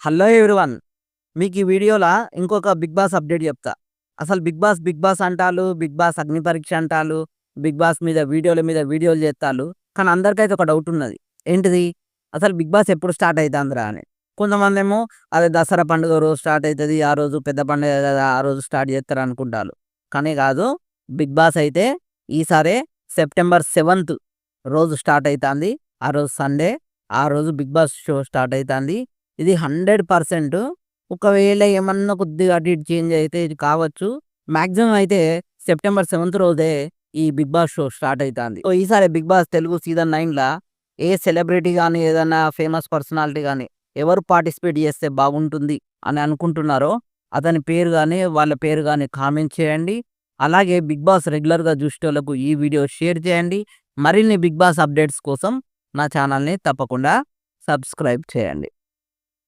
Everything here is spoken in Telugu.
Hello everyone. మీకు ఈ వీడియోలో ఇంకొక బిగ్ బాస్ అప్డేట్ చెప్తా. అసలు బిగ్ బాస్ అంటాలు, బిగ్ బాస్ అగ్ని పరీక్ష అంటాలు, బిగ్ బాస్ మీద వీడియోలు చేత్తాలు. కానీ అందరికైతే ఒక డౌట్ ఉన్నది. ఏంటిది? అసలు బిగ్ బాస్ ఎప్పుడు స్టార్ట్ అయితాందిరా అని. కొంతమందేమో అదే దసరా పండుగ రోజు స్టార్ట్ అయితది. ఆ రోజు పెద్ద పండుగ కదా! ఆ రోజు స్టార్ట్ చేస్తారు అనుకుంటాలు. కానీ కాదు. బిగ్ బాస్ అయితే ఈసారే సెప్టెంబర్ 7థ్ రోజు స్టార్ట్ అయితాంది. ఆ రోజు సండే. ఆ రోజు బిగ్ బాస్ షో స్టార్ట్ అయితాంది. ఇది 100% ఒకవేళ ఏమన్నా కొద్దిగా అటు ఇటు చేంజ్ అయితే ఇది కావచ్చు. మాక్సిమం అయితే సెప్టెంబర్ 7థ్ రోజే ఈ బిగ్ బాస్ షో స్టార్ట్ అయితాంది. సో, ఈసారి బిగ్ బాస్ తెలుగు సీజన్ 9లా ఏ సెలబ్రిటీ గాని, ఏదన్నా ఫేమస్ పర్సనాలిటీ గాని ఎవరు పార్టిసిపేట్ చేస్తే బాగుంటుంది అని అనుకుంటున్నారో అతని పేరు గాని, వాళ్ళ పేరు గాని కామెంట్ చేయండి. అలాగే బిగ్ బాస్ రెగ్యులర్‌గా చూసేటోళ్ళకు ఈ వీడియో షేర్ చేయండి. మరిన్ని బిగ్ బాస్ అప్డేట్స్ కోసం నా ఛానల్‌ని తప్పకుండా సబ్స్క్రైబ్ చేయండి.